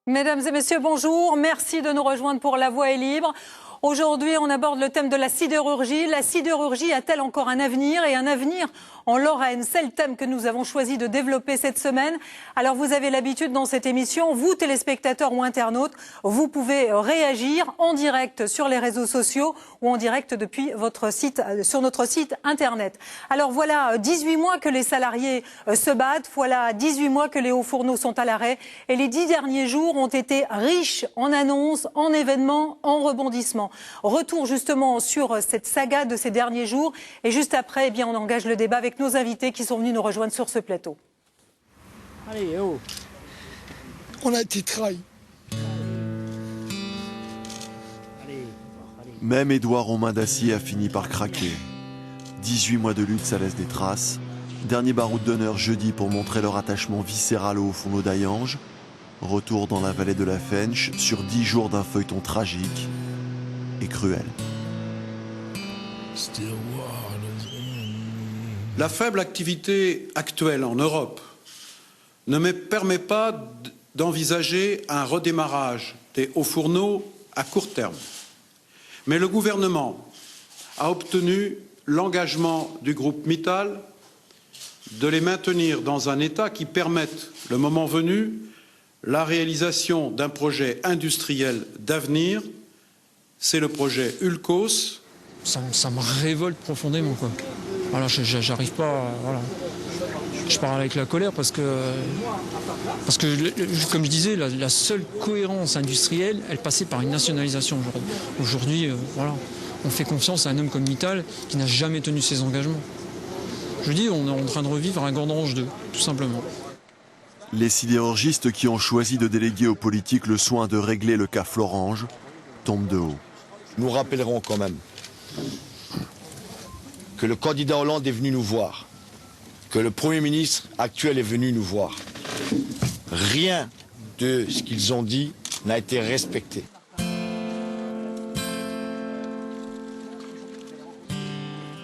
Mesdames et messieurs, bonjour. Merci de nous rejoindre pour La Voix est libre. Aujourd'hui, on aborde le thème de la sidérurgie. La sidérurgie a-t-elle encore un avenir et un avenir en Lorraine? C'est le thème que nous avons choisi de développer cette semaine. Alors, vous avez l'habitude dans cette émission, vous téléspectateurs ou internautes, vous pouvez réagir en direct sur les réseaux sociaux ou en direct depuis votre site, sur notre site internet. Alors voilà, 18 mois que les salariés se battent, voilà 18 mois que les hauts fourneaux sont à l'arrêt et les 10 derniers jours ont été riches en annonces, en événements, en rebondissements. Retour justement sur cette saga de ces derniers jours et juste après, eh bien, on engage le débat avec nos invités qui sont venus nous rejoindre sur ce plateau. Allez, oh. On a été trahis. Même Édouard aux mains d'acier a fini par craquer. 18 mois de lutte, ça laisse des traces. Dernier baroud d'honneur jeudi pour montrer leur attachement viscéral au fourneau d'Ayange. Retour dans la vallée de la Fench sur 10 jours d'un feuilleton tragique et cruel. La faible activité actuelle en Europe ne me permet pas d'envisager un redémarrage des hauts fourneaux à court terme. Mais le gouvernement a obtenu l'engagement du groupe Mittal de les maintenir dans un état qui permette, le moment venu, la réalisation d'un projet industriel d'avenir. C'est le projet Ulcos. Ça me révolte profondément, quoi. Voilà, j'arrive pas, voilà. Je parle avec la colère parce que comme je disais, la seule cohérence industrielle, elle passait par une nationalisation aujourd'hui. Aujourd'hui, voilà, on fait confiance à un homme comme Mittal qui n'a jamais tenu ses engagements. Je dis, on est en train de revivre un Gandrange 2, tout simplement. Les sidérurgistes qui ont choisi de déléguer aux politiques le soin de régler le cas Florange tombent de haut. Nous rappellerons quand même que le candidat Hollande est venu nous voir, que le Premier ministre actuel est venu nous voir. Rien de ce qu'ils ont dit n'a été respecté.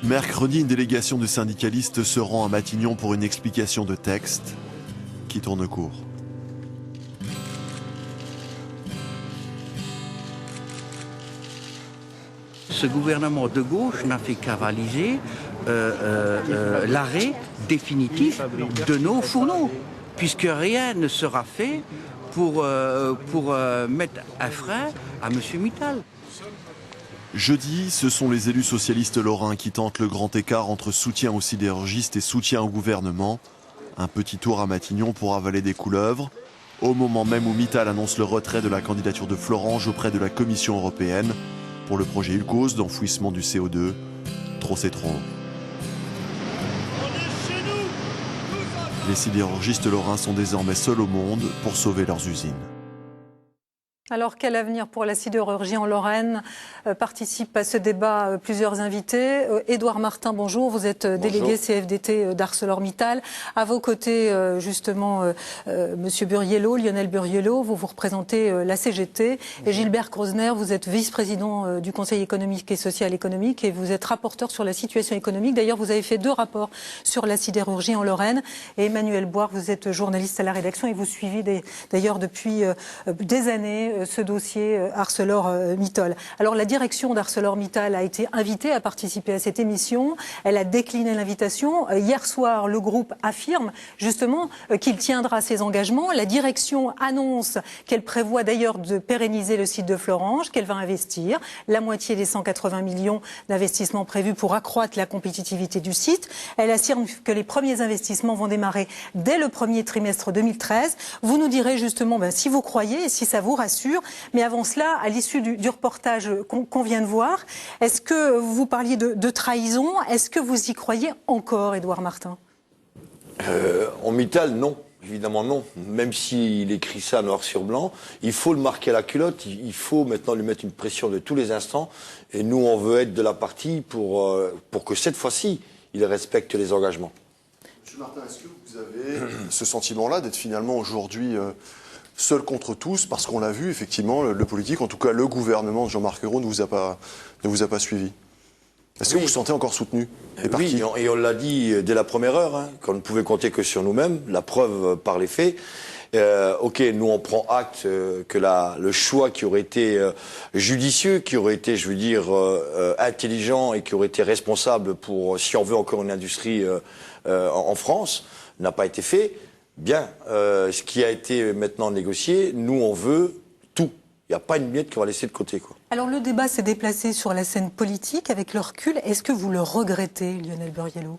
Mercredi, une délégation de syndicalistes se rend à Matignon pour une explication de texte qui tourne court. Ce gouvernement de gauche n'a fait qu'avaliser l'arrêt définitif de nos fourneaux, puisque rien ne sera fait pour mettre un frein à M. Mittal. Jeudi, ce sont les élus socialistes lorrains qui tentent le grand écart entre soutien aux sidérurgistes et soutien au gouvernement. Un petit tour à Matignon pour avaler des couleuvres, au moment même où Mittal annonce le retrait de la candidature de Florange auprès de la Commission européenne pour le projet Ulcos d'enfouissement du CO2. Trop c'est trop. Les sidérurgistes lorrains sont désormais seuls au monde pour sauver leurs usines. Alors, quel avenir pour la sidérurgie en Lorraine? Participent à ce débat plusieurs invités. Édouard Martin, bonjour. Vous êtes délégué CFDT d'ArcelorMittal. À vos côtés, justement, Monsieur Burriello, Lionel Burriello, vous représentez la CGT. Et Gilbert Grosner, vous êtes vice-président du Conseil économique et social économique et vous êtes rapporteur sur la situation économique. D'ailleurs, vous avez fait 2 rapports sur la sidérurgie en Lorraine. Et Emmanuel Boire, vous êtes journaliste à la rédaction et vous suivez d'ailleurs depuis des années ce dossier ArcelorMittal. Alors la direction d'ArcelorMittal a été invitée à participer à cette émission. Elle a décliné l'invitation. Hier soir, le groupe affirme justement qu'il tiendra ses engagements. La direction annonce qu'elle prévoit d'ailleurs de pérenniser le site de Florange, qu'elle va investir la moitié des 180 millions d'investissements prévus pour accroître la compétitivité du site. Elle affirme que les premiers investissements vont démarrer dès le premier trimestre 2013. Vous nous direz justement si vous croyez et si ça vous rassure. Mais avant cela, à l'issue du reportage qu'on vient de voir, est-ce que vous parliez de trahison? Est-ce que vous y croyez encore, Édouard Martin? En Mittal, non. Évidemment non. Même s'il écrit ça noir sur blanc, il faut le marquer à la culotte. Il faut maintenant lui mettre une pression de tous les instants. Et nous, on veut être de la partie pour que cette fois-ci, il respecte les engagements. Monsieur Martin, est-ce que vous avez ce sentiment-là d'être finalement aujourd'hui seul contre tous, parce qu'on l'a vu, effectivement, le politique, en tout cas le gouvernement de Jean-Marc Ayrault ne vous a pas suivi? Est-ce que vous vous sentez encore soutenu? Oui, et on l'a dit dès la première heure, qu'on ne pouvait compter que sur nous-mêmes, la preuve par les faits. Ok, nous on prend acte que le choix qui aurait été judicieux, qui aurait été, je veux dire, intelligent et qui aurait été responsable pour, si on veut encore une industrie en France, n'a pas été fait. Bien, ce qui a été maintenant négocié, nous on veut tout. Il n'y a pas une miette qu'on va laisser de côté, quoi. Alors le débat s'est déplacé sur la scène politique avec le recul. Est-ce que vous le regrettez, Lionel Burriello?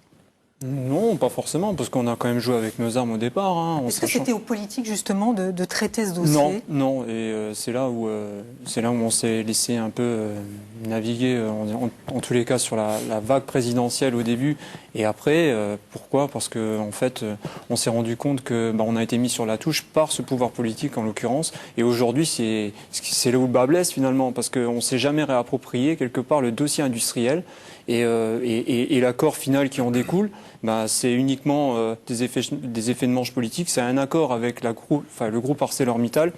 Non, pas forcément, parce qu'on a quand même joué avec nos armes au départ. Hein, Est-ce que c'était aux politiques justement de traiter ce dossier? Non, non, et c'est là où on s'est laissé un peu naviguer, en tous les cas, sur la vague présidentielle au début. Et après, pourquoi? Parce que en fait, on s'est rendu compte que on a été mis sur la touche par ce pouvoir politique en l'occurrence. Et aujourd'hui, c'est là où le bas blesse finalement, parce qu'on ne s'est jamais réapproprié quelque part le dossier industriel et l'accord final qui en découle. C'est uniquement des effets de manche politique. C'est un accord avec le groupe ArcelorMittal.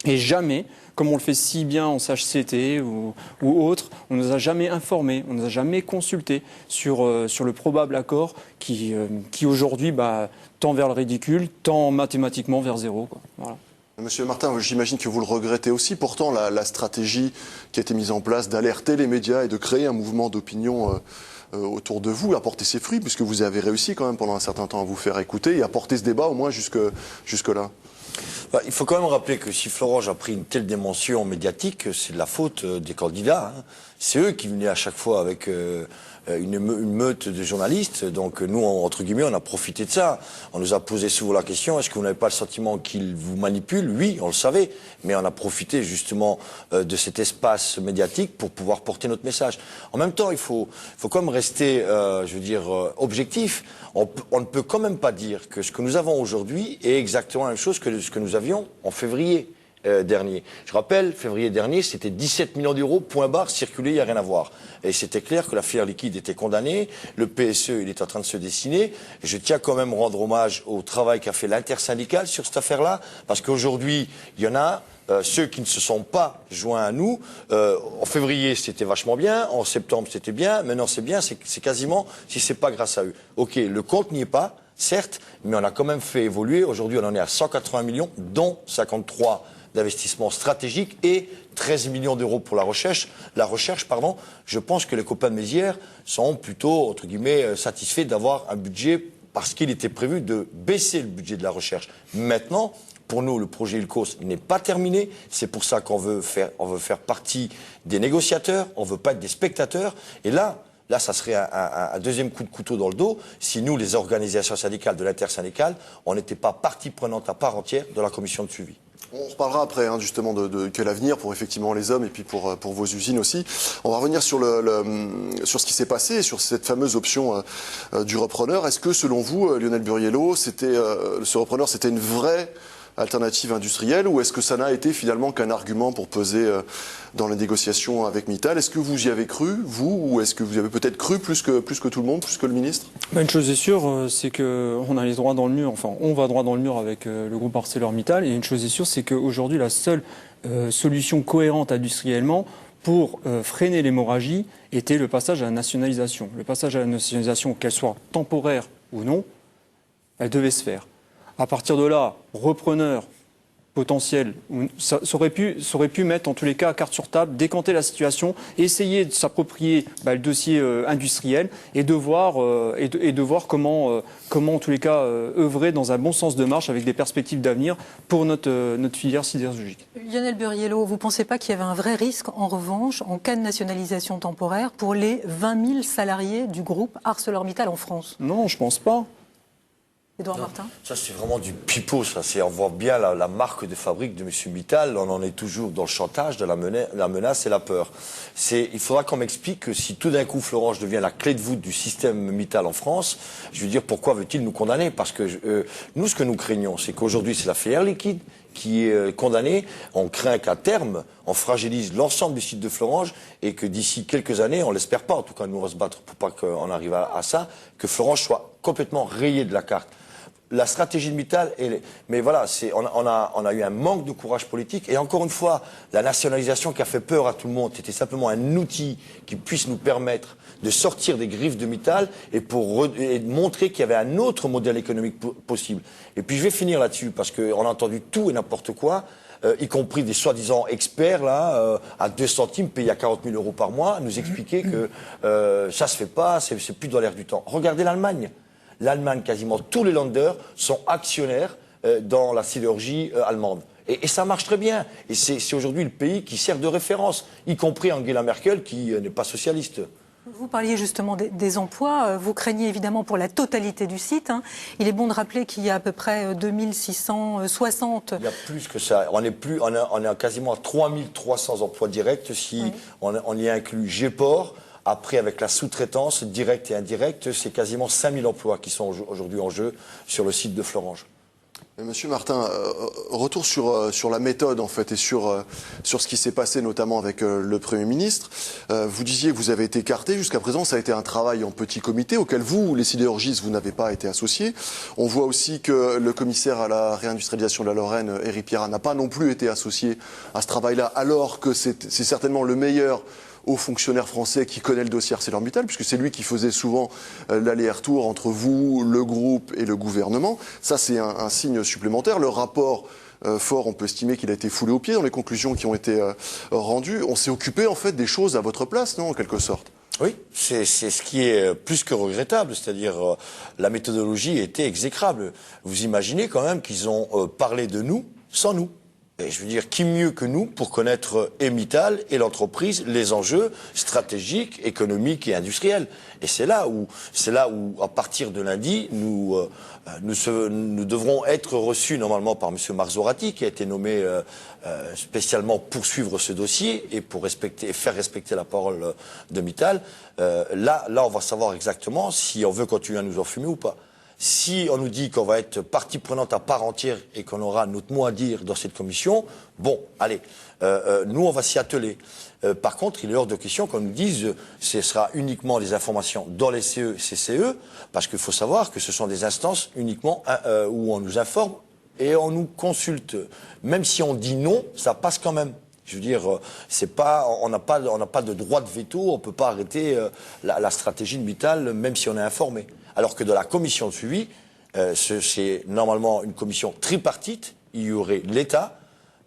Et jamais, comme on le fait si bien en CHCT ou autre, on ne nous a jamais informés, on ne nous a jamais consultés sur le probable accord qui aujourd'hui tend vers le ridicule, tend mathématiquement vers zéro, quoi. Voilà. Monsieur Martin, j'imagine que vous le regrettez aussi. Pourtant, la stratégie qui a été mise en place d'alerter les médias et de créer un mouvement d'opinion autour de vous a porté ses fruits, puisque vous avez réussi quand même pendant un certain temps à vous faire écouter et à porter ce débat au moins jusque-là. Il faut quand même rappeler que si Florange a pris une telle dimension médiatique, c'est de la faute des candidats. Hein. C'est eux qui venaient à chaque fois avec une meute de journalistes. Donc nous, entre guillemets, on a profité de ça. On nous a posé souvent la question, est-ce que vous n'avez pas le sentiment qu'ils vous manipulent? Oui, on le savait. Mais on a profité justement de cet espace médiatique pour pouvoir porter notre message. En même temps, il faut quand même rester, objectif. On ne peut quand même pas dire que ce que nous avons aujourd'hui est exactement la même chose que ce que nous avions en février dernier. Je rappelle, février dernier, c'était 17 millions d'euros, point barre, circulé, il n'y a rien à voir. Et c'était clair que la filière liquide était condamnée, le PSE, il est en train de se dessiner. Je tiens quand même à rendre hommage au travail qu'a fait l'intersyndicale sur cette affaire-là, parce qu'aujourd'hui, il y en a ceux qui ne se sont pas joints à nous. En février, c'était vachement bien, en septembre, c'était bien, maintenant c'est bien, c'est quasiment, si c'est pas grâce à eux. Ok, le compte n'y est pas, certes, mais on a quand même fait évoluer. Aujourd'hui, on en est à 180 millions, dont 53 d'investissement stratégique et 13 millions d'euros pour la recherche. Je pense que les copains de Mézières sont plutôt, entre guillemets, satisfaits d'avoir un budget parce qu'il était prévu de baisser le budget de la recherche. Maintenant, pour nous, le projet ILCOS n'est pas terminé. C'est pour ça qu'on veut faire partie des négociateurs. On ne veut pas être des spectateurs. Et là, ça serait un deuxième coup de couteau dans le dos si nous, les organisations syndicales de l'intersyndicale, on n'était pas partie prenante à part entière de la commission de suivi. On reparlera après justement de quel avenir pour effectivement les hommes et puis pour vos usines aussi. On va revenir sur ce qui s'est passé, sur cette fameuse option du repreneur. Est-ce que selon vous, Lionel Burriello, ce repreneur c'était une vraie alternative industrielle ou est-ce que ça n'a été finalement qu'un argument pour peser dans les négociations avec Mittal? Est-ce que vous y avez cru, vous, ou est-ce que vous avez peut-être cru plus que tout le monde, plus que le ministre? Une chose est sûre, c'est qu'on allait droit dans le mur, enfin on va droit dans le mur avec le groupe ArcelorMittal, et une chose est sûre, c'est qu'aujourd'hui la seule solution cohérente industriellement pour freiner l'hémorragie était le passage à la nationalisation. Le passage à la nationalisation, qu'elle soit temporaire ou non, elle devait se faire. À partir de là, repreneur potentiel, ça aurait pu mettre en tous les cas carte sur table, décanter la situation, essayer de s'approprier le dossier industriel et de voir comment en tous les cas œuvrer dans un bon sens de marche avec des perspectives d'avenir pour notre filière sidérurgique. Lionel Burriello, vous ne pensez pas qu'il y avait un vrai risque en revanche en cas de nationalisation temporaire pour les 20 000 salariés du groupe ArcelorMittal en France? Non, je ne pense pas. Édouard Martin. Ça, c'est vraiment du pipeau, ça. On voit bien la marque de fabrique de M. Mittal. On en est toujours dans le chantage, dans la menace et la peur. Il faudra qu'on m'explique que si tout d'un coup Florange devient la clé de voûte du système Mittal en France, je veux dire, pourquoi veut-il nous condamner? Parce que nous, ce que nous craignons, c'est qu'aujourd'hui, c'est la filière liquide qui est condamnée. On craint qu'à terme, on fragilise l'ensemble du site de Florange et que d'ici quelques années, on l'espère pas, en tout cas, nous on va se battre pour pas qu'on arrive à ça, que Florange soit complètement rayé de la carte. la stratégie de Mittal, mais voilà, on a eu un manque de courage politique. Et encore une fois, la nationalisation qui a fait peur à tout le monde, c'était simplement un outil qui puisse nous permettre de sortir des griffes de Mittal et de montrer qu'il y avait un autre modèle économique possible. Et puis je vais finir là-dessus, parce qu'on a entendu tout et n'importe quoi, y compris des soi-disant experts, là, à 2 centimes, payés à 40 000 euros par mois, nous expliquer que ça se fait pas, c'est plus dans l'air du temps. Regardez l'Allemagne. L'Allemagne, quasiment tous les Länder sont actionnaires dans la sidérurgie allemande. Et ça marche très bien. Et c'est aujourd'hui le pays qui sert de référence, y compris Angela Merkel, qui n'est pas socialiste. Vous parliez justement des emplois. Vous craignez évidemment pour la totalité du site. Il est bon de rappeler qu'il y a à peu près 2660. Il y a plus que ça. On est quasiment à 3300 emplois directs si on y inclut Geport. Après, avec la sous-traitance directe et indirecte, c'est quasiment 5000 emplois qui sont aujourd'hui en jeu sur le site de Florange. Monsieur Martin, retour sur la méthode en fait et sur ce qui s'est passé notamment avec le Premier ministre. Vous disiez que vous avez été écarté. Jusqu'à présent, ça a été un travail en petit comité auquel vous, les sidérurgistes, vous n'avez pas été associés. On voit aussi que le commissaire à la réindustrialisation de la Lorraine, Éric Pierrat, n'a pas non plus été associé à ce travail-là, alors que c'est certainement le meilleur haut fonctionnaire français qui connaît le dossier ArcelorMittal, puisque c'est lui qui faisait souvent l'aller-retour entre vous, le groupe et le gouvernement. Ça, c'est un signe supplémentaire. Le rapport fort, on peut estimer qu'il a été foulé aux pieds dans les conclusions qui ont été rendues. On s'est occupé, en fait, des choses à votre place, non, en quelque sorte? Oui, c'est ce qui est plus que regrettable, c'est-à-dire la méthodologie était exécrable. Vous imaginez quand même qu'ils ont parlé de nous sans nous. Et je veux dire, qui mieux que nous pour connaître et Mittal et l'entreprise, les enjeux stratégiques, économiques et industriels. Et c'est là où, à partir de lundi, nous devrons être reçus normalement par M. Marzorati, qui a été nommé spécialement pour suivre ce dossier et pour faire respecter la parole de Mittal. Là, on va savoir exactement si on veut continuer à nous enfumer ou pas. Si on nous dit qu'on va être partie prenante à part entière et qu'on aura notre mot à dire dans cette commission, bon, allez, nous on va s'y atteler. Par contre, il est hors de question qu'on nous dise ce sera uniquement des informations dans les CE, CCE, parce qu'il faut savoir que ce sont des instances uniquement où on nous informe et on nous consulte. Même si on dit non, ça passe quand même. Je veux dire, on n'a pas de droit de veto, on ne peut pas arrêter la stratégie de Mittal, même si on est informé. Alors que dans la commission de suivi, c'est normalement une commission tripartite. Il y aurait l'État,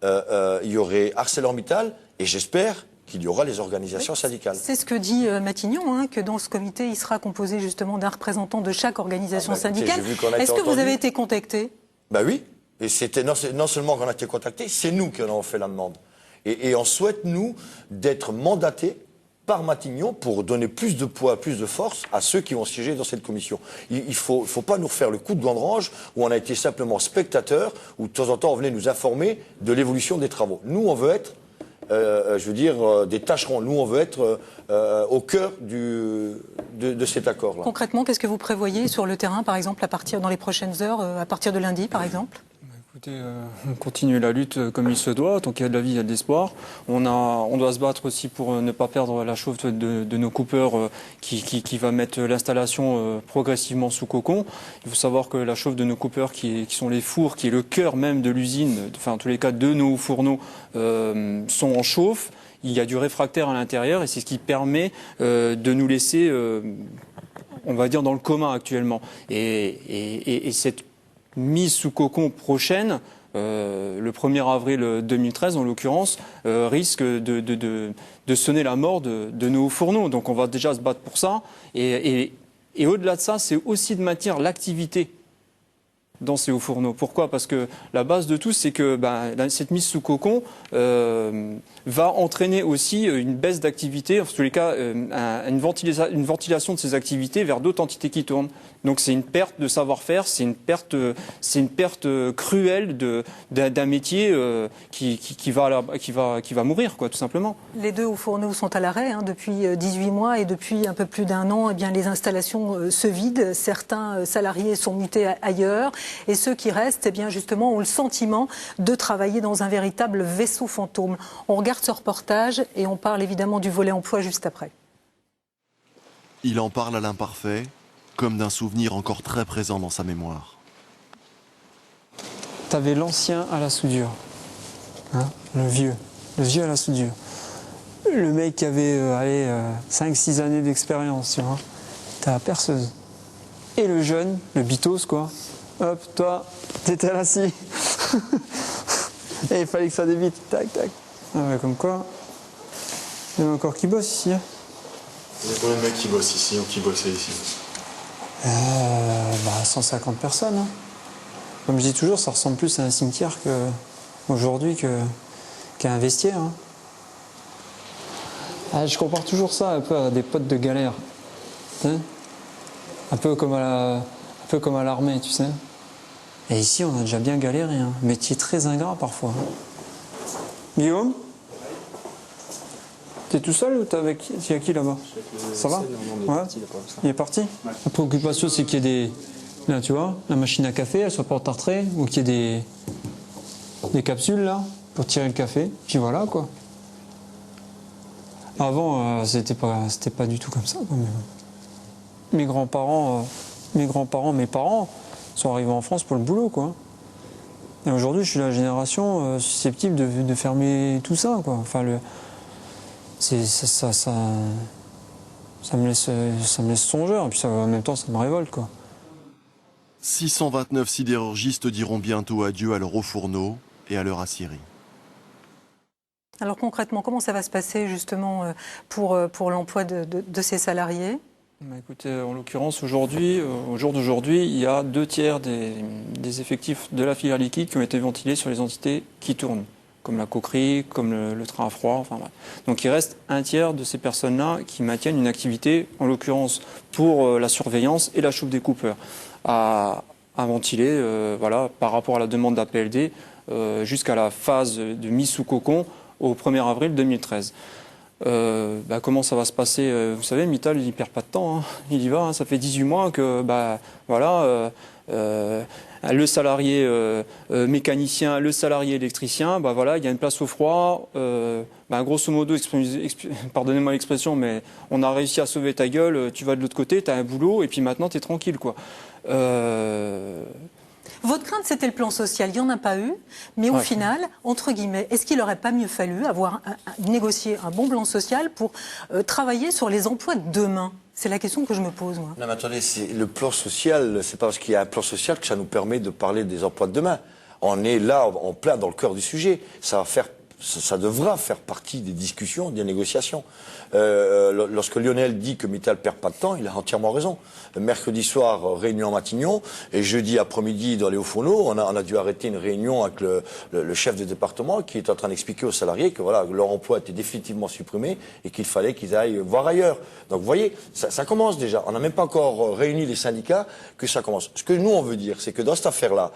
il y aurait ArcelorMittal, et j'espère qu'il y aura les organisations syndicales. C'est ce que dit Matignon, que dans ce comité, il sera composé justement d'un représentant de chaque organisation syndicale. Est-ce que vous avez été contacté? Ben oui, et c'était non seulement qu'on a été contacté, c'est nous qui en avons fait la demande. Et on souhaite, nous, d'être mandatés par Matignon pour donner plus de poids, plus de force à ceux qui vont siéger dans cette commission. Il ne faut pas nous refaire le coup de Gandrange où on a été simplement spectateurs, où de temps en temps on venait nous informer de l'évolution des travaux. Nous, on veut être, des tâcherons. Nous, on veut être au cœur de cet accord-là. Concrètement, qu'est-ce que vous prévoyez sur le terrain, par exemple, dans les prochaines heures, à partir de lundi, par exemple? Écoutez, on continue la lutte comme il se doit, tant qu'il y a de la vie, il y a de l'espoir. On doit se battre aussi pour ne pas perdre la chauffe de nos coupeurs qui va mettre l'installation progressivement sous cocon. Il faut savoir que la chauffe de nos coupeurs, qui sont les fours, qui est le cœur même de l'usine, enfin en tous les cas de nos fourneaux, sont en chauffe. Il y a du réfractaire à l'intérieur et c'est ce qui permet de nous laisser, on va dire, dans le commun actuellement. Et cette mise sous cocon prochaine, le 1er avril 2013 en l'occurrence, risque de sonner la mort de nos fourneaux. Donc on va déjà se battre pour ça. Et au-delà de ça, c'est aussi de maintenir l'activité dans ces hauts fourneaux. Pourquoi? Parce que la base de tout, c'est que cette mise sous cocon va entraîner aussi une baisse d'activité, en tous les cas une ventilation de ces activités vers d'autres entités qui tournent. Donc c'est une perte de savoir-faire, c'est une perte cruelle d'un métier qui va mourir, quoi, tout simplement. Les 2 hauts fourneaux sont à l'arrêt depuis 18 mois et depuis un peu plus d'1 an, les installations se vident. Certains salariés sont mutés ailleurs. Et ceux qui restent, justement, ont le sentiment de travailler dans un véritable vaisseau fantôme. On regarde ce reportage et on parle évidemment du volet emploi juste après. Il en parle à l'imparfait, comme d'un souvenir encore très présent dans sa mémoire. t'avais l'ancien à la soudure, hein, le vieux à la soudure. Le mec qui avait 5-6 années d'expérience, tu vois, t'as la perceuse. Et le jeune, le bitos quoi, hop, toi, t'étais à la scie. Et il fallait que ça débite, tac, tac. Ah ouais, comme quoi, il y en a encore qui bossent ici. Hein. Il y a combien de mecs qui bossent ici ou qui bossaient ici 150 personnes. Hein. Comme je dis toujours, ça ressemble plus à un cimetière aujourd'hui qu'à un vestiaire. Hein. Je compare toujours ça un peu à des potes de galère. Hein, un peu comme à l'armée, tu sais. Et ici, on a déjà bien galéré. Hein. Métier très ingrat parfois. Hein. Guillaume, t'es tout seul ou t'es avec qui là-bas? Ça va? Ouais. Il est parti. La préoccupation, c'est qu'il y ait des... Là, tu vois, la machine à café, elle soit pas tartrée, ou qu'il y ait des capsules là, pour tirer le café. Puis voilà, quoi. Avant, c'était pas du tout comme ça. Quoi. Mes parents sont arrivés en France pour le boulot, quoi. Et aujourd'hui, je suis la génération susceptible de fermer tout ça, quoi. Enfin, ça me laisse songeur, et puis en même temps, ça me révolte, quoi. 629 sidérurgistes diront bientôt adieu à leur haut fourneau et à leur aciérie. Alors concrètement, comment ça va se passer justement pour l'emploi de ces salariés? Écoutez, en l'occurrence, aujourd'hui, au jour d'aujourd'hui, il y a 2/3 des effectifs de la filière liquide qui ont été ventilés sur les entités qui tournent, comme la coquerie, comme le train à froid, enfin bref. Donc il reste 1/3 de ces personnes-là qui maintiennent une activité, en l'occurrence pour la surveillance et la chauffe des coupeurs, à ventiler par rapport à la demande d'APLD jusqu'à la phase de mise sous cocon au 1er avril 2013. Comment ça va se passer? Vous savez, Mittal, il ne perd pas de temps. Hein. Il y va. Hein. Ça fait 18 mois que le salarié mécanicien, le salarié électricien, il y a une place au froid. Grosso modo, pardonnez-moi l'expression, mais on a réussi à sauver ta gueule. Tu vas de l'autre côté, tu as un boulot, et puis maintenant, tu es tranquille, quoi. Votre crainte, c'était le plan social. Il n'y en a pas eu. Mais au final, entre guillemets, est-ce qu'il n'aurait pas mieux fallu négocier un bon plan social pour travailler sur les emplois de demain? C'est la question que je me pose, moi. Non, mais attendez, le plan social, c'est pas parce qu'il y a un plan social que ça nous permet de parler des emplois de demain. On est là, en plein dans le cœur du sujet. Ça devra faire partie des discussions, des négociations. Lorsque Lionel dit que Mittal perd pas de temps, il a entièrement raison. Mercredi soir, réunion à Matignon, et jeudi après-midi dans les Hauts-Fourneaux, on a dû arrêter une réunion avec le chef de département qui est en train d'expliquer aux salariés que leur emploi était définitivement supprimé et qu'il fallait qu'ils aillent voir ailleurs. Donc vous voyez, ça commence déjà. On n'a même pas encore réuni les syndicats que ça commence. Ce que nous on veut dire, c'est que dans cette affaire-là,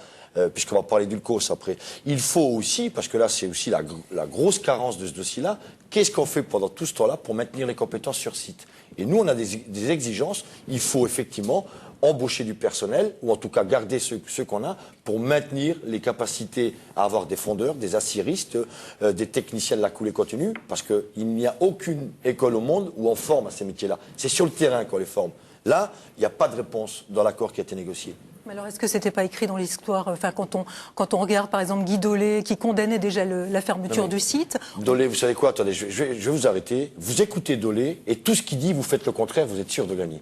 puisqu'on va parler d'Ulcos après, il faut aussi, parce que là c'est aussi la grosse carence de ce dossier-là, qu'est-ce qu'on fait pendant tout ce temps-là pour maintenir les compétences sur site? Et nous on a des exigences, il faut effectivement embaucher du personnel, ou en tout cas garder ceux qu'on a, pour maintenir les capacités à avoir des fondeurs, des aciéristes, des techniciens de la coulée continue, parce qu'il n'y a aucune école au monde où on forme à ces métiers-là. C'est sur le terrain qu'on les forme. Là, il n'y a pas de réponse dans l'accord qui a été négocié. Mais alors, est-ce que c'était pas écrit dans l'histoire, quand on regarde par exemple Guy Dolé qui condamnait déjà la fermeture du site? Dolé, vous savez quoi? Attendez, je vais vous arrêter. Vous écoutez Dolé et tout ce qu'il dit, vous faites le contraire, vous êtes sûr de gagner.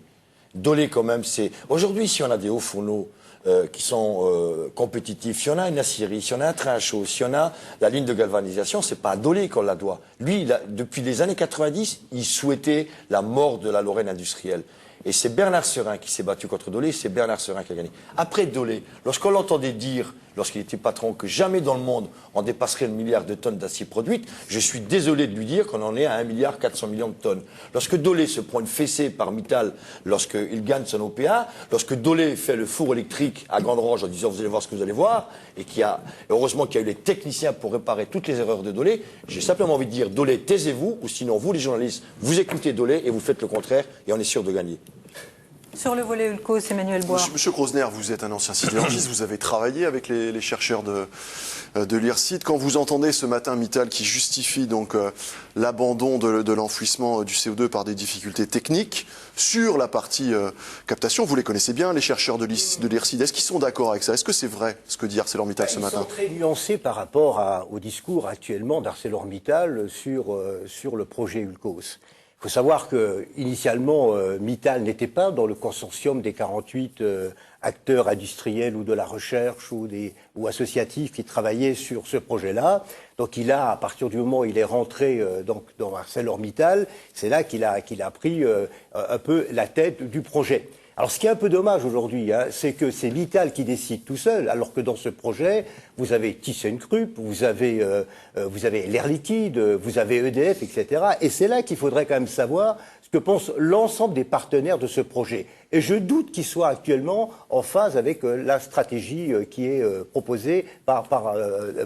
Dolé, quand même, c'est... Aujourd'hui, si on a des hauts fourneaux qui sont compétitifs, si on a une aciérie, si on a un train à chaud, si on a la ligne de galvanisation, c'est pas à Dolé qu'on la doit. Lui, depuis les années 90, il souhaitait la mort de la Lorraine industrielle. Et c'est Bernard Serin qui s'est battu contre Dolé, c'est Bernard Serin qui a gagné. Après Dolé, lorsqu'on l'entendait dire, lorsqu'il était patron, que jamais dans le monde on dépasserait 1 milliard de tonnes d'acier produite, je suis désolé de lui dire qu'on en est à 1,4 milliard de tonnes. Lorsque Dolé se prend une fessée par Mittal, lorsqu'il gagne son OPA, lorsque Dolé fait le four électrique à Grande-Range en disant vous allez voir ce que vous allez voir, et heureusement qu'il y a eu les techniciens pour réparer toutes les erreurs de Dolé, j'ai simplement envie de dire Dolé, taisez-vous, ou sinon vous les journalistes, vous écoutez Dolé et vous faites le contraire, et on est sûr de gagner. Sur le volet Ulcos, Emmanuel Boire. Monsieur Grosner, vous êtes un ancien sidérurgiste, vous avez travaillé avec les chercheurs de l'IRSID. Quand vous entendez ce matin Mittal qui justifie donc l'abandon de l'enfouissement du CO2 par des difficultés techniques sur la partie captation, vous les connaissez bien, les chercheurs de l'IRSID, est-ce qu'ils sont d'accord avec ça? Est-ce que c'est vrai ce que dit ArcelorMittal ce matin? Ils sont très nuancés par rapport au discours actuellement d'ArcelorMittal sur le projet Ulcos. Il faut savoir que initialement, Mittal n'était pas dans le consortium des 48 acteurs industriels ou de la recherche ou associatifs qui travaillaient sur ce projet-là. Donc à partir du moment où il est rentré dans ArcelorMittal, c'est là qu'il a pris un peu la tête du projet. Alors, ce qui est un peu dommage aujourd'hui, c'est que c'est Mittal qui décide tout seul, alors que dans ce projet, vous avez ThyssenKrupp, vous avez l'Air Liquide, vous avez EDF, etc. Et c'est là qu'il faudrait quand même savoir ce que pense l'ensemble des partenaires de ce projet. Et je doute qu'ils soient actuellement en phase avec la stratégie qui est proposée par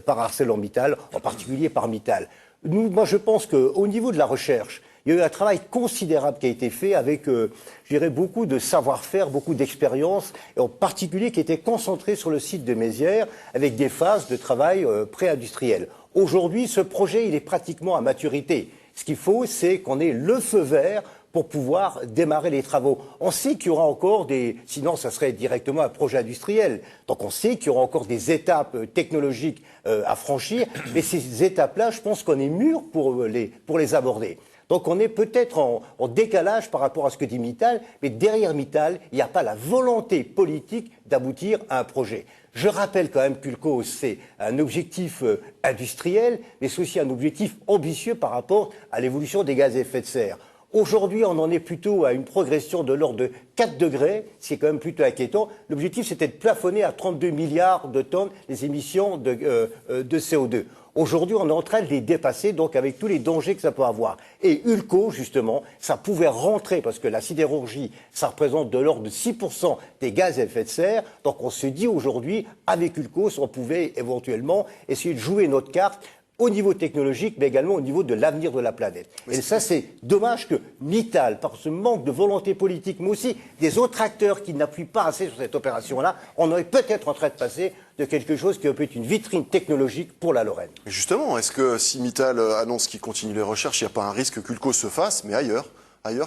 ArcelorMittal, en particulier par Mittal. Moi, je pense qu'au niveau de la recherche, il y a eu un travail considérable qui a été fait avec, je dirais, beaucoup de savoir-faire, beaucoup d'expérience, et en particulier qui était concentré sur le site de Mézières, avec des phases de travail pré-industriel. Aujourd'hui, ce projet, il est pratiquement à maturité. Ce qu'il faut, c'est qu'on ait le feu vert pour pouvoir démarrer les travaux. On sait qu'il y aura encore sinon ça serait directement un projet industriel. Donc on sait qu'il y aura encore des étapes technologiques à franchir, mais ces étapes-là, je pense qu'on est mûr pour les aborder. Donc on est peut-être en décalage par rapport à ce que dit Mittal, mais derrière Mittal, il n'y a pas la volonté politique d'aboutir à un projet. Je rappelle quand même qu'Ulcos, c'est un objectif industriel, mais c'est aussi un objectif ambitieux par rapport à l'évolution des gaz à effet de serre. Aujourd'hui, on en est plutôt à une progression de l'ordre de 4 degrés, ce qui est quand même plutôt inquiétant. L'objectif, c'était de plafonner à 32 milliards de tonnes les émissions de CO2. Aujourd'hui, on est en train de les dépasser, donc avec tous les dangers que ça peut avoir. Et Ulcos, justement, ça pouvait rentrer, parce que la sidérurgie, ça représente de l'ordre de 6% des gaz à effet de serre. Donc on se dit aujourd'hui, avec Ulcos, on pouvait éventuellement essayer de jouer notre carte au niveau technologique, mais également au niveau de l'avenir de la planète. Et ça, c'est dommage que Mittal, par ce manque de volonté politique, mais aussi des autres acteurs qui n'appuient pas assez sur cette opération-là, on est peut-être en train de passer de quelque chose qui peut être une vitrine technologique pour la Lorraine. Mais justement, est-ce que si Mittal annonce qu'il continue les recherches, il n'y a pas un risque qu'Ulcos se fasse, mais ailleurs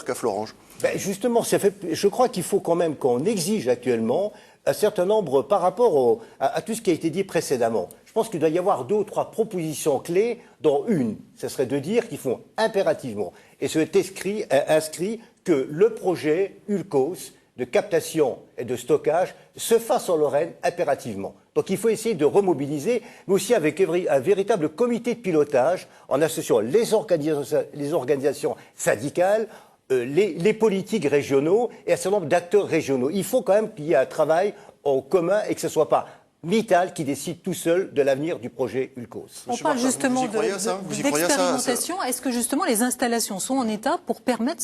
qu'à Florange? Justement, je crois qu'il faut quand même qu'on exige actuellement un certain nombre par rapport à tout ce qui a été dit précédemment. Je pense qu'il doit y avoir 2 ou 3 propositions clés, dont une, ce serait de dire qu'il faut impérativement, et c'est inscrit que le projet Ulcos de captation et de stockage se fasse en Lorraine impérativement. Donc il faut essayer de remobiliser, mais aussi avec un véritable comité de pilotage en associant les organisations syndicales, les politiques régionaux et un certain nombre d'acteurs régionaux. Il faut quand même qu'il y ait un travail en commun et que ce ne soit pas Mittal qui décide tout seul de l'avenir du projet Ulcos. On parle justement d'expérimentation. Est-ce que justement les installations sont en état pour permettre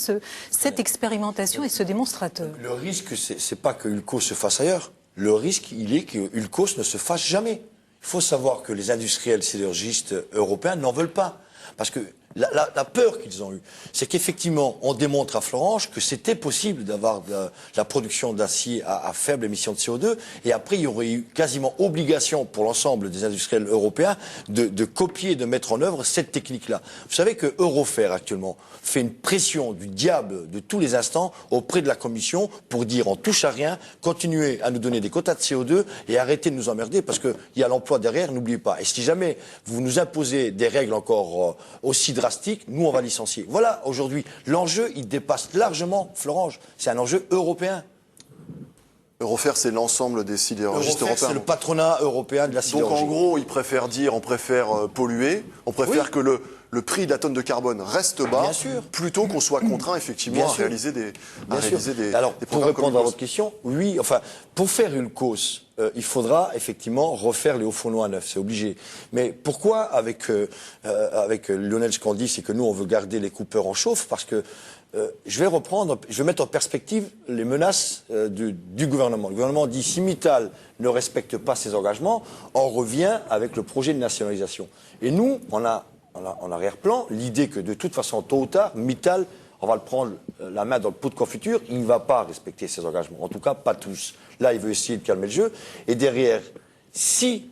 cette expérimentation et ce démonstrateur? Le risque, c'est pas que Ulcos se fasse ailleurs. Le risque, il est que Ulcos ne se fasse jamais. Il faut savoir que les industriels sidérurgistes européens n'en veulent pas. Parce que la peur qu'ils ont eue, c'est qu'effectivement, on démontre à Florange que c'était possible d'avoir de la production d'acier à faible émission de CO2, et après, il y aurait eu quasiment obligation pour l'ensemble des industriels européens de copier, de mettre en œuvre cette technique-là. Vous savez que Eurofer, actuellement, fait une pression du diable de tous les instants auprès de la Commission pour dire on touche à rien, continuez à nous donner des quotas de CO2 et arrêtez de nous emmerder parce qu'il y a l'emploi derrière, n'oubliez pas. Et si jamais vous nous imposez des règles encore aussi drastiques, nous on va licencier. Voilà, aujourd'hui, l'enjeu, il dépasse largement Florange. C'est un enjeu européen. Eurofer, c'est l'ensemble des sidérurgistes européens. C'est le patronat européen de la sidérurgie. Donc en gros, ils préfèrent dire, on préfère polluer, on préfère que le prix de la tonne de carbone reste bas, plutôt qu'on soit contraint effectivement à réaliser des Alors, pour répondre à votre question, oui, enfin, pour faire Ulcos, il faudra effectivement refaire les hauts fourneaux à neuf, c'est obligé. Mais pourquoi avec Lionel, ce qu'on dit, c'est que nous on veut garder les coupeurs en chauffe, parce que je vais mettre en perspective les menaces du gouvernement. Le gouvernement dit si Mittal ne respecte pas ses engagements, on revient avec le projet de nationalisation. Et nous, on a en arrière-plan l'idée que de toute façon, tôt ou tard, Mittal on va le prendre la main dans le pot de confiture, il ne va pas respecter ses engagements. En tout cas, pas tous. Là, il veut essayer de calmer le jeu. Et derrière, si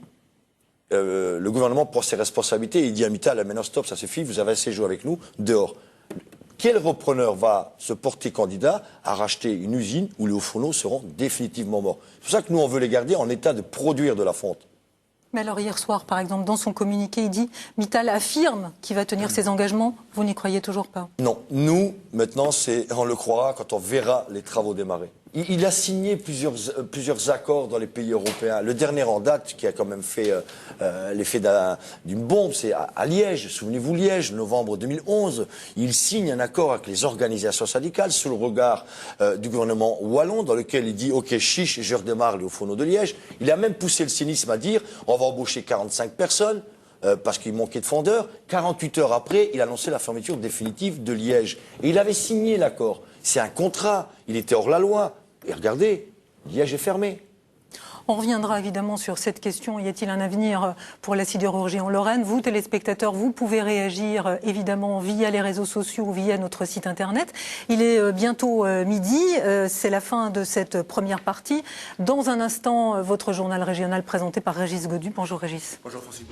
le gouvernement prend ses responsabilités, il dit à Mittal, maintenant stop, ça suffit, vous avez assez joué avec nous, dehors. Quel repreneur va se porter candidat à racheter une usine où les hauts fourneaux seront définitivement morts? C'est pour ça que nous, on veut les garder en état de produire de la fonte. Mais alors hier soir, par exemple, dans son communiqué, il dit « Mittal affirme qu'il va tenir ses engagements ». Vous n'y croyez toujours pas? Non. Nous, maintenant, on le croira quand on verra les travaux démarrer. Il a signé plusieurs accords dans les pays européens. Le dernier en date, qui a quand même fait l'effet d'une bombe, c'est à Liège. Souvenez-vous, Liège, novembre 2011. Il signe un accord avec les organisations syndicales sous le regard du gouvernement wallon, dans lequel il dit « Ok, chiche, je redémarre les hauts fourneaux de Liège ». Il a même poussé le cynisme à dire « On va embaucher 45 personnes ». Parce qu'il manquait de fondeurs. 48 heures après, il a annoncé la fermeture définitive de Liège. Et il avait signé l'accord. C'est un contrat. Il était hors la loi. Et regardez, Liège est fermé. On reviendra évidemment sur cette question. Y a-t-il un avenir pour la sidérurgie en Lorraine? Vous, téléspectateurs, vous pouvez réagir évidemment via les réseaux sociaux ou via notre site internet. Il est bientôt midi. C'est la fin de cette première partie. Dans un instant, votre journal régional présenté par Régis Godu. Bonjour Régis. Bonjour Francis.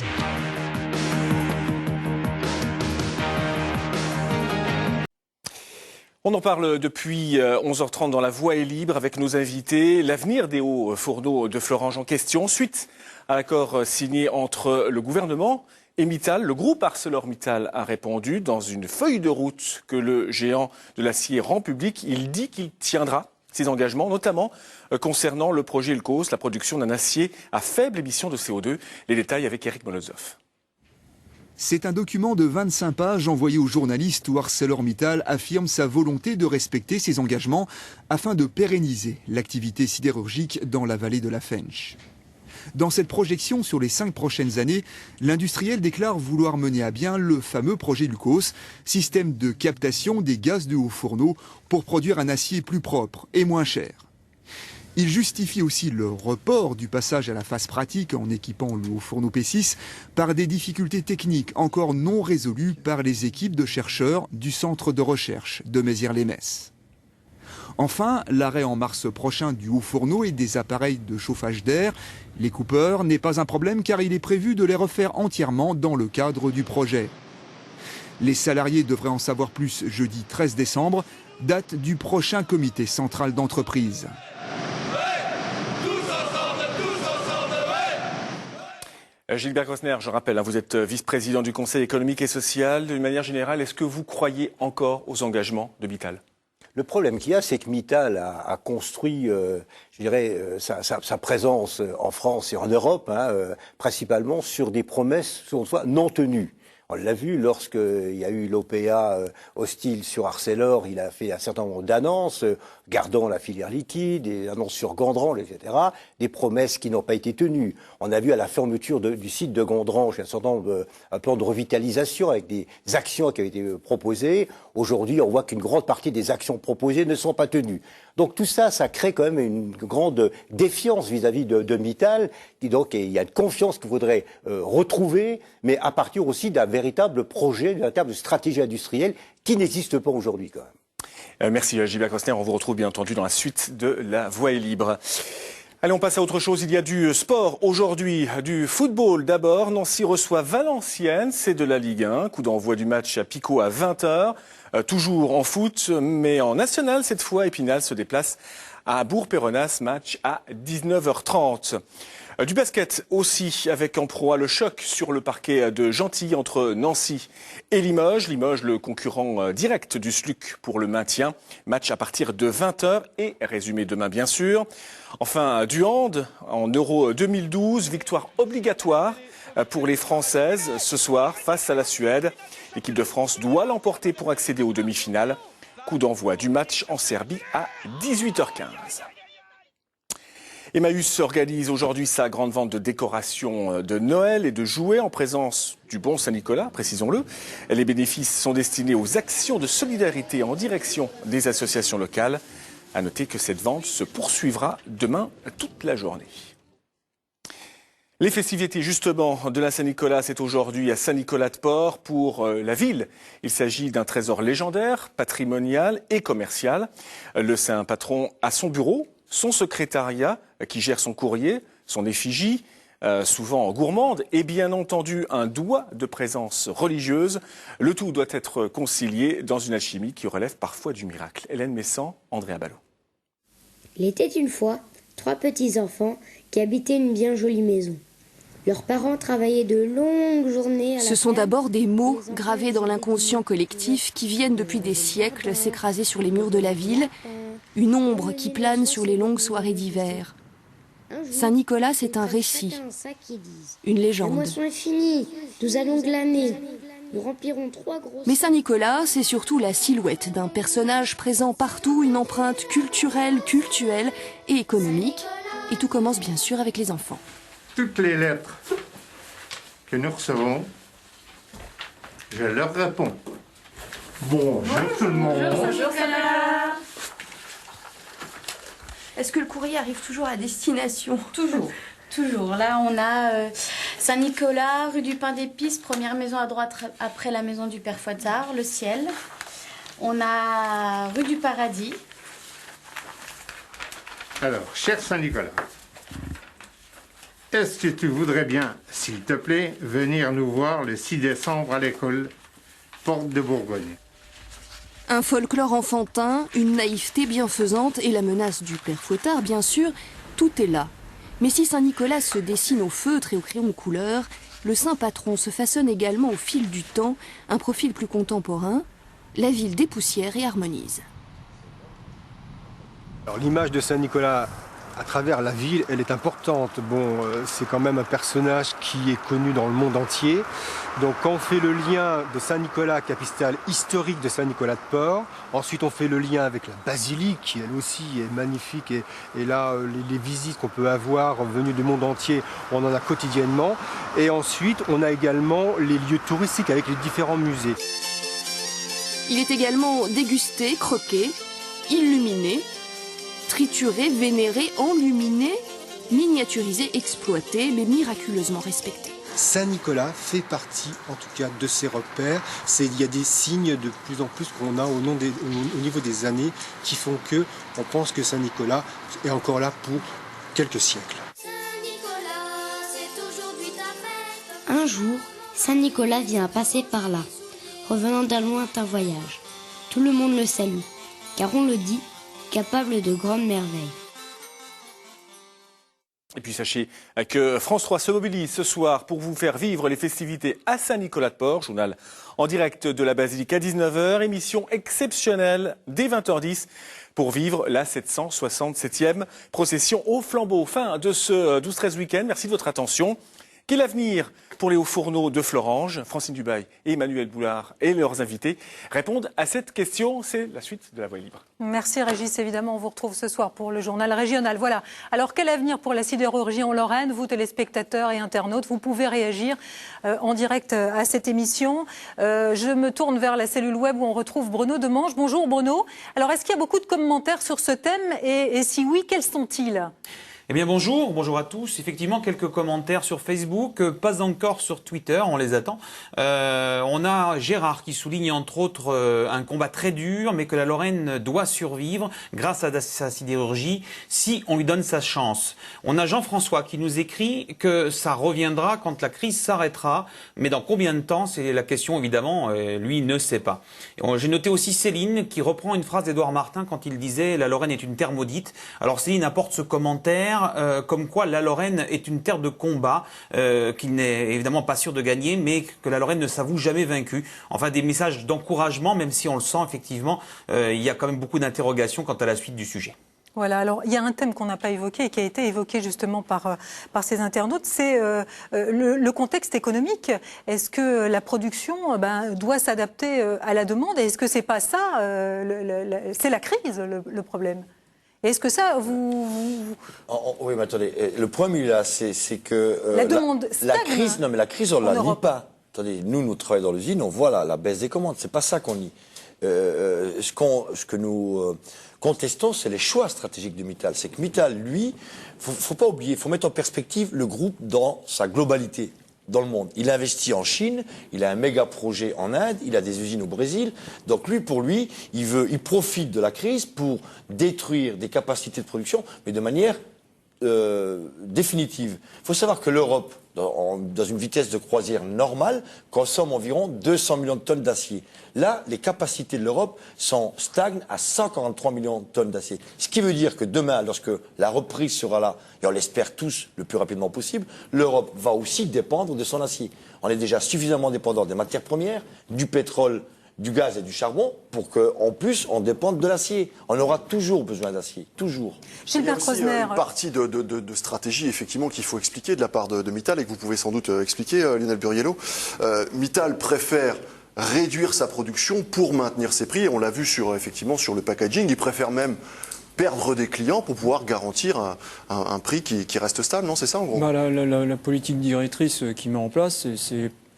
On en parle depuis 11h30 dans La Voix est libre avec nos invités. L'avenir des hauts fourneaux de Florange en question, suite à l'accord signé entre le gouvernement et Mittal. Le groupe ArcelorMittal a répondu dans une feuille de route que le géant de l'acier rend publique. Il dit qu'il tiendra ses engagements, notamment concernant le projet Ulcos, la production d'un acier à faible émission de CO2. Les détails avec Eric Molozov. C'est un document de 25 pages envoyé aux journalistes où ArcelorMittal affirme sa volonté de respecter ses engagements afin de pérenniser l'activité sidérurgique dans la vallée de la Fensch. Dans cette projection sur les 5 prochaines années, l'industriel déclare vouloir mener à bien le fameux projet Ulcos, système de captation des gaz de haut fourneau pour produire un acier plus propre et moins cher. Il justifie aussi le report du passage à la phase pratique en équipant le haut fourneau P6 par des difficultés techniques encore non résolues par les équipes de chercheurs du centre de recherche de Mézières-les-Messes. Enfin, l'arrêt en mars prochain du haut fourneau et des appareils de chauffage d'air, les coupeurs, n'est pas un problème car il est prévu de les refaire entièrement dans le cadre du projet. Les salariés devraient en savoir plus jeudi 13 décembre, date du prochain comité central d'entreprise. Gilbert Grosner, je rappelle, vous êtes vice-président du Conseil économique et social. D'une manière générale, est-ce que vous croyez encore aux engagements de Mittal? Le problème qu'il y a, c'est que Mittal a construit, je dirais, sa présence en France et en Europe, principalement sur des promesses, selon soi, non tenues. On l'a vu lorsqu'il y a eu l'OPA hostile sur Arcelor, il a fait un certain nombre d'annonces, gardant la filière liquide, des annonces sur Gondrange, etc., des promesses qui n'ont pas été tenues. On a vu à la fermeture du site de Gondrange un certain nombre un plan de revitalisation avec des actions qui avaient été proposées. Aujourd'hui, on voit qu'une grande partie des actions proposées ne sont pas tenues. Donc tout ça, ça crée quand même une grande défiance vis-à-vis de Mittal. Donc il y a une confiance qu'il faudrait retrouver, mais à partir aussi d'un véritable projet, d'une véritable stratégie industrielle qui n'existe pas aujourd'hui quand même. Merci Gilbert Grosner, on vous retrouve bien entendu dans la suite de La Voix est libre. Allez, on passe à autre chose. Il y a du sport aujourd'hui, du football d'abord. Nancy reçoit Valenciennes, c'est de la Ligue 1. Coup d'envoi du match à Pico à 20h. Toujours en foot, mais en national cette fois. Épinal se déplace à Bourg-Péronnas, match à 19h30. Du basket aussi, avec en proie le choc sur le parquet de Gentilly entre Nancy et Limoges. Limoges, le concurrent direct du SLUC pour le maintien. Match à partir de 20h et résumé demain bien sûr. Enfin, du hand en Euro 2012, victoire obligatoire pour les Françaises ce soir face à la Suède. L'équipe de France doit l'emporter pour accéder aux demi-finales. Coup d'envoi du match en Serbie à 18h15. Emmaüs organise aujourd'hui sa grande vente de décorations de Noël et de jouets en présence du bon Saint-Nicolas, précisons-le. Les bénéfices sont destinés aux actions de solidarité en direction des associations locales. À noter que cette vente se poursuivra demain toute la journée. Les festivités justement de la Saint-Nicolas, c'est aujourd'hui à Saint-Nicolas-de-Port pour la ville. Il s'agit d'un trésor légendaire, patrimonial et commercial. Le saint patron a son bureau, son secrétariat qui gère son courrier, son effigie, souvent gourmande, et bien entendu un doigt de présence religieuse. Le tout doit être concilié dans une alchimie qui relève parfois du miracle. Hélène Messan, Andréa Ballot. Il était une fois 3 petits-enfants qui habitaient une bien jolie maison. Leurs parents travaillaient de longues journées à la ferme. Ce sont d'abord des mots gravés dans l'inconscient collectif qui viennent depuis des siècles s'écraser sur les murs de la ville, une ombre qui plane sur les longues soirées d'hiver. Saint-Nicolas, c'est un récit, une légende. La moisson est finie, nous allons glaner. Nous remplirons 3 grosses... Mais Saint-Nicolas, c'est surtout la silhouette d'un personnage présent partout, une empreinte culturelle, cultuelle et économique. Et tout commence bien sûr avec les enfants. Toutes les lettres que nous recevons, je leur réponds. Bonjour tout le monde. Bonjour Saint-Nicolas. Est-ce que le courrier arrive toujours à destination? Toujours. Toujours. Là, on a Saint-Nicolas, rue du Pain d'Épices, première maison à droite après la maison du Père Fouettard, le ciel. On a rue du Paradis. Alors, cher Saint-Nicolas, est-ce que tu voudrais bien, s'il te plaît, venir nous voir le 6 décembre à l'école Porte de Bourgogne? Un folklore enfantin, une naïveté bienfaisante et la menace du Père Fouettard, bien sûr, tout est là. Mais si Saint-Nicolas se dessine au feutre et au crayon de couleur, le saint patron se façonne également au fil du temps, un profil plus contemporain. La ville dépoussière et harmonise. Alors l'image de Saint-Nicolas à travers la ville, elle est importante. Bon, c'est quand même un personnage qui est connu dans le monde entier. Donc quand on fait le lien de Saint-Nicolas, capitale historique de Saint-Nicolas-de-Port, ensuite on fait le lien avec la basilique, qui elle aussi est magnifique. Et là, les visites qu'on peut avoir venues du monde entier, on en a quotidiennement. Et ensuite, on a également les lieux touristiques avec les différents musées. Il est également dégusté, croqué, illuminé, trituré, vénéré, enluminé, miniaturisé, exploité, mais miraculeusement respecté. Saint-Nicolas fait partie, en tout cas, de ces repères. Il y a des signes de plus en plus qu'on a au niveau des années qui font que on pense que Saint-Nicolas est encore là pour quelques siècles. Un jour, Saint-Nicolas vient passer par là, revenant d'un lointain voyage. Tout le monde le salue, car on le dit, capable de grandes merveilles. Et puis sachez que France 3 se mobilise ce soir pour vous faire vivre les festivités à Saint-Nicolas-de-Port. Journal en direct de la Basilique à 19h, émission exceptionnelle dès 20h10 pour vivre la 767e procession au flambeau. Fin de ce 12-13 week-end. Merci de votre attention. Quel avenir pour les hauts fourneaux de Florange? Francine Dubail et Emmanuel Boulard et leurs invités répondent à cette question. C'est la suite de La Voix libre. Merci Régis. Évidemment, on vous retrouve ce soir pour le journal régional. Voilà. Alors, quel avenir pour la sidérurgie en Lorraine? Vous, téléspectateurs et internautes, vous pouvez réagir en direct à cette émission. Je me tourne vers la cellule web où on retrouve Bruno Demange. Bonjour Bruno. Alors, est-ce qu'il y a beaucoup de commentaires sur ce thème et si oui, quels sont-ils? Eh bien bonjour à tous. Effectivement, quelques commentaires sur Facebook, pas encore sur Twitter, on les attend. On a Gérard qui souligne entre autres un combat très dur, mais que la Lorraine doit survivre grâce à sa sidérurgie si on lui donne sa chance. On a Jean-François qui nous écrit que ça reviendra quand la crise s'arrêtera, mais dans combien de temps? C'est la question évidemment, lui ne sait pas. J'ai noté aussi Céline qui reprend une phrase d'Édouard Martin quand il disait « La Lorraine est une terre maudite ». Alors Céline apporte ce commentaire comme quoi la Lorraine est une terre de combat, qu'il n'est évidemment pas sûr de gagner, mais que la Lorraine ne s'avoue jamais vaincue. Enfin, des messages d'encouragement, même si on le sent effectivement, il y a quand même beaucoup d'interrogations quant à la suite du sujet. Voilà, alors il y a un thème qu'on n'a pas évoqué et qui a été évoqué justement par ces internautes, c'est le contexte économique. Est-ce que la production doit s'adapter à la demande? Et est-ce que c'est pas ça, c'est la crise le problème? Est-ce que ça, Oui, mais attendez, le problème, il est là, c'est que... la demande stagne. La crise, on ne la nie pas. Attendez, nous travaillons dans l'usine, on voit la baisse des commandes. C'est pas ça qu'on nie. Ce que nous contestons, c'est les choix stratégiques de Mittal. C'est que Mittal, lui, faut pas oublier, faut mettre en perspective le groupe dans sa globalité dans le monde. Il investit en Chine, il a un méga projet en Inde, il a des usines au Brésil. Donc pour lui, il profite de la crise pour détruire des capacités de production, mais de manière définitive. Il faut savoir que l'Europe, dans une vitesse de croisière normale, consomme environ 200 millions de tonnes d'acier. Là, les capacités de l'Europe stagnent à 143 millions de tonnes d'acier. Ce qui veut dire que demain, lorsque la reprise sera là, et on l'espère tous le plus rapidement possible, l'Europe va aussi dépendre de son acier. On est déjà suffisamment dépendant des matières premières, du pétrole, du gaz et du charbon pour qu'en plus on dépende de l'acier. On aura toujours besoin d'acier, toujours. Il y a aussi une partie de stratégie effectivement qu'il faut expliquer de la part de Mittal et que vous pouvez sans doute expliquer, Lionel Burriello. Mittal préfère réduire sa production pour maintenir ses prix. On l'a vu effectivement sur le packaging. Il préfère même perdre des clients pour pouvoir garantir un prix qui reste stable, non? C'est ça en gros? La politique directrice qu'il met en place,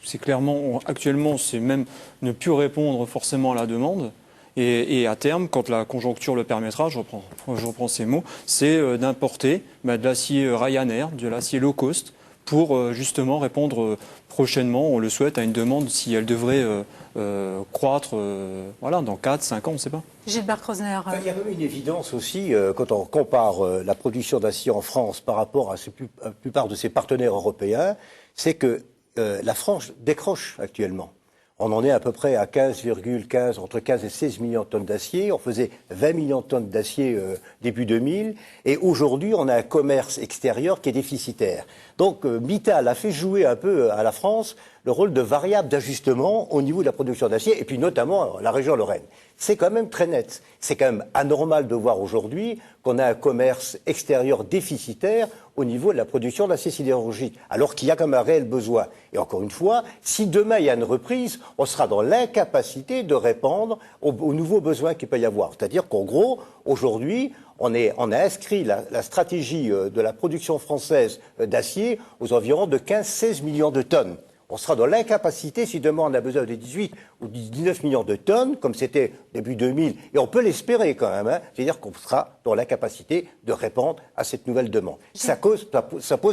c'est clairement, actuellement, c'est même ne plus répondre forcément à la demande. Et à terme, quand la conjoncture le permettra, je reprends ces mots, c'est d'importer de l'acier Ryanair, de l'acier low cost, pour justement répondre prochainement, on le souhaite, à une demande si elle devrait croître dans 4, 5 ans, on ne sait pas. Gilbert Krosner. Il y a même une évidence aussi, quand on compare la production d'acier en France par rapport à la plupart de ses partenaires européens, c'est que la France décroche actuellement. On en est à peu près à entre 15 et 16 millions de tonnes d'acier. On faisait 20 millions de tonnes d'acier début 2000. Et aujourd'hui, on a un commerce extérieur qui est déficitaire. Donc, Mittal a fait jouer un peu à la France le rôle de variable d'ajustement au niveau de la production d'acier, et puis notamment la région Lorraine. C'est quand même très net. C'est quand même anormal de voir aujourd'hui qu'on a un commerce extérieur déficitaire au niveau de la production d'acier sidérurgique, alors qu'il y a quand même un réel besoin. Et encore une fois, si demain il y a une reprise, on sera dans l'incapacité de répondre aux nouveaux besoins qu'il peut y avoir. C'est-à-dire qu'en gros, aujourd'hui, on a inscrit la stratégie de la production française d'acier aux environs de 15-16 millions de tonnes. On sera dans l'incapacité, si demain on a besoin de 18 ou 19 millions de tonnes, comme c'était début 2000, et on peut l'espérer quand même, c'est-à-dire qu'on sera dans l'incapacité de répondre à cette nouvelle demande. Ça pose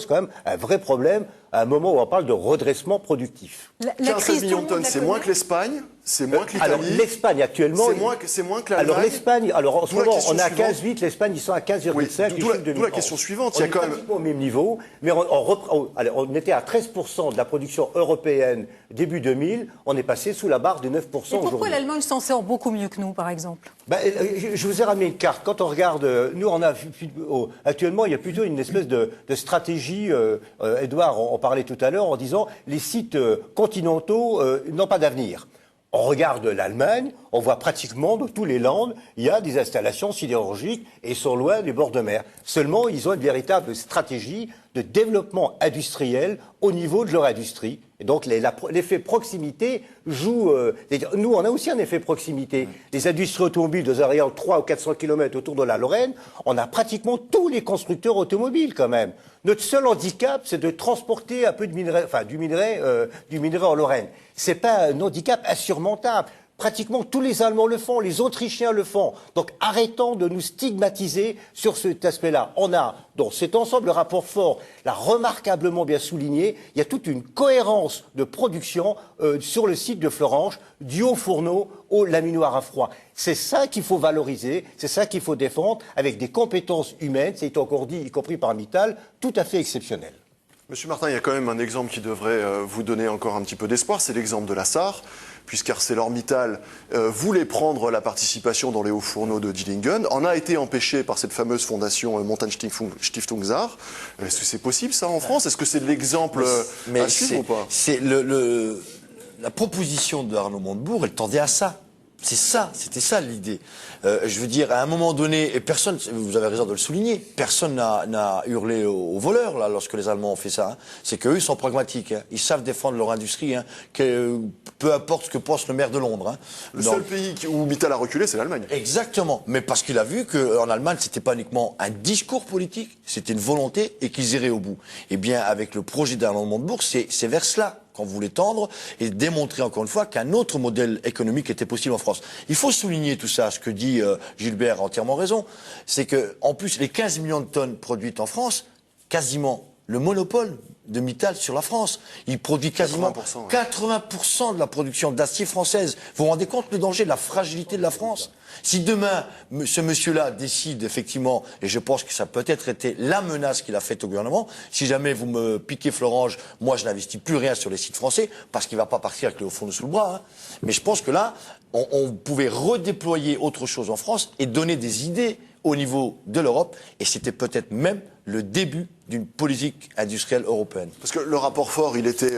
quand même un vrai problème à un moment où on parle de redressement productif. 15 millions de tonnes, c'est moins que l'Espagne, c'est moins que l'Italie. Alors l'Espagne actuellement... C'est moins que l'Allemagne. Alors l'Espagne, en ce moment on est à 15,8, l'Espagne ils sont à 15,5. D'où la question suivante, il y a quand même... au même niveau, mais on était à 13% de la production européenne début 2000, on est passé sous la barre de 9% aujourd'hui. Et pourquoi l'Allemagne s'en sort beaucoup mieux que nous, par exemple? Je vous ai ramené une carte. Quand on regarde, nous on a actuellement il y a plutôt une espèce de stratégie, Edouard en parlait tout à l'heure, en disant les sites continentaux n'ont pas d'avenir. On regarde l'Allemagne, on voit pratiquement dans tous les landes, il y a des installations sidérurgiques et sont loin des bords de mer. Seulement, ils ont une véritable stratégie de développement industriel au niveau de leur industrie. Et donc, l'effet proximité joue... nous, on a aussi un effet proximité. Les industries automobiles, dans un rayon de 300 ou 400 km autour de la Lorraine, on a pratiquement tous les constructeurs automobiles, quand même. Notre seul handicap, c'est de transporter un peu de minerai, du minerai en Lorraine. C'est pas un handicap insurmontable. Pratiquement tous les Allemands le font, les Autrichiens le font. Donc arrêtons de nous stigmatiser sur cet aspect-là. On a, dans cet ensemble de rapports forts, l'a remarquablement bien souligné, il y a toute une cohérence de production sur le site de Florange, du haut fourneau au laminoir à froid. C'est ça qu'il faut valoriser, c'est ça qu'il faut défendre, avec des compétences humaines, c'est encore dit, y compris par Mittal, tout à fait exceptionnelles. Monsieur Martin, il y a quand même un exemple qui devrait vous donner encore un petit peu d'espoir, c'est l'exemple de la Sarre, puisqu'ArcelorMittal voulait prendre la participation dans les hauts fourneaux de Dillingen, en a été empêché par cette fameuse fondation Montanstiftung Saar. Est-ce que c'est possible ça en France? Est-ce que c'est l'exemple à suivre ou pas? C'est la proposition de Arnaud Montebourg, elle tendait à ça. C'était ça l'idée. Je veux dire, à un moment donné, et personne, vous avez raison de le souligner, personne n'a hurlé aux voleurs là lorsque les Allemands ont fait ça. C'est qu'eux ils sont pragmatiques, ils savent défendre leur industrie, peu importe ce que pense le maire de Londres. Le seul pays où Mittal a reculé, c'est l'Allemagne. Exactement, mais parce qu'il a vu qu'en Allemagne, c'était pas uniquement un discours politique, c'était une volonté et qu'ils iraient au bout. Eh bien, avec le projet d'Arnaud Montebourg, c'est vers cela quand vous voulez tendre, et démontrer encore une fois qu'un autre modèle économique était possible en France. Il faut souligner tout ça, ce que dit Gilbert a entièrement raison, c'est que en plus les 15 millions de tonnes produites en France, quasiment le monopole de Mittal sur la France. Il produit quasiment 80% de la production d'acier française. Vous vous rendez compte le danger, de la fragilité de la France? Si demain, ce monsieur-là décide effectivement, et je pense que ça a peut-être été la menace qu'il a faite au gouvernement, si jamais vous me piquez Florange, moi je n'investis plus rien sur les sites français, parce qu'il ne va pas partir avec le fourneau sous le bras. Hein. Mais je pense que là, on pouvait redéployer autre chose en France et donner des idées au niveau de l'Europe, et c'était peut-être même le début d'une politique industrielle européenne. Parce que le rapport Faure, il était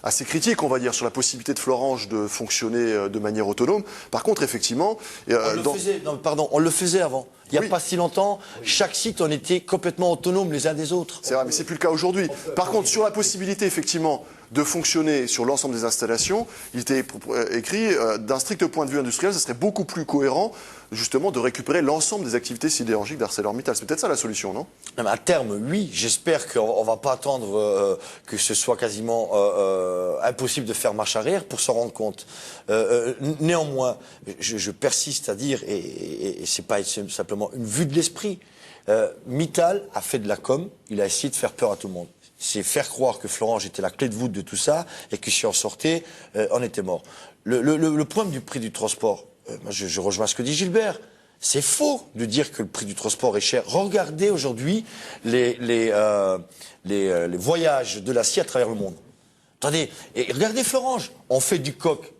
assez critique, on va dire, sur la possibilité de Florange de fonctionner de manière autonome. Par contre, effectivement... on le faisait avant. Il n'y a pas si longtemps, chaque site, on était complètement autonome les uns des autres. C'est vrai, mais c'est plus le cas aujourd'hui. Par contre, sur la possibilité, effectivement, de fonctionner sur l'ensemble des installations, il était écrit, d'un strict point de vue industriel, ce serait beaucoup plus cohérent, justement, de récupérer l'ensemble des activités sidérurgiques d'ArcelorMittal. C'est peut-être ça la solution, non? Non, mais à terme, oui. J'espère qu'on ne va pas attendre que ce soit quasiment impossible de faire marche arrière pour s'en rendre compte. Néanmoins, je persiste à dire, et ce n'est pas simplement une vue de l'esprit, Mittal a fait de la com, il a essayé de faire peur à tout le monde. C'est faire croire que Florange était la clé de voûte de tout ça et que si on sortait, on était mort. Le problème du prix du transport, moi je rejoins ce que dit Gilbert, c'est faux de dire que le prix du transport est cher. Regardez aujourd'hui les voyages de l'acier à travers le monde. Attendez, et regardez Florange, on fait du coq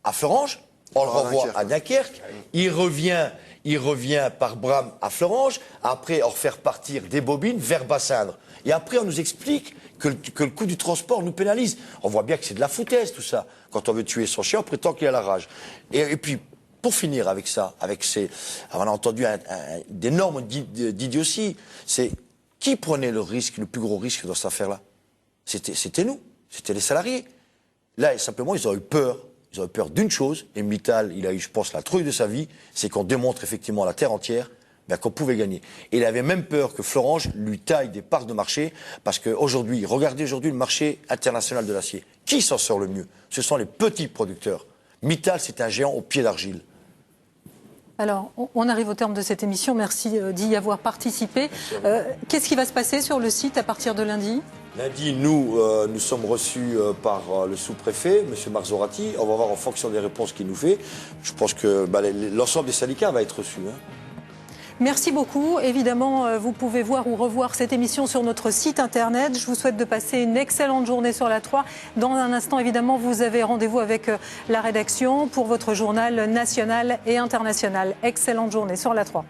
à Florange, on le renvoie à Dunkerque, il revient par Bram à Florange, après on refait repartir des bobines vers Bassindre. Et après on nous explique que le coût du transport nous pénalise. On voit bien que c'est de la foutaise tout ça. Quand on veut tuer son chien, on prétend qu'il a la rage. Et puis, pour finir avec ça, on a entendu d'énormes d'idiotie. C'est qui prenait le plus gros risque dans cette affaire-là? C'était nous, c'était les salariés. Là, simplement, ils ont eu peur. Ils ont eu peur d'une chose, et Mittal, il a eu, je pense, la trouille de sa vie, c'est qu'on démontre effectivement à la terre entière qu'on pouvait gagner. Et il avait même peur que Florange lui taille des parts de marché, parce qu'aujourd'hui, regardez aujourd'hui le marché international de l'acier. Qui s'en sort le mieux? Ce sont les petits producteurs. Mittal, c'est un géant au pied d'argile. Alors, on arrive au terme de cette émission. Merci d'y avoir participé. Qu'est-ce qui va se passer sur le site à partir de lundi? Lundi, nous sommes reçus par le sous-préfet, M. Marzorati. On va voir en fonction des réponses qu'il nous fait. Je pense que l'ensemble des syndicats va être reçu. Hein. Merci beaucoup. Évidemment, vous pouvez voir ou revoir cette émission sur notre site internet. Je vous souhaite de passer une excellente journée sur la 3. Dans un instant, évidemment, vous avez rendez-vous avec la rédaction pour votre journal national et international. Excellente journée sur la 3.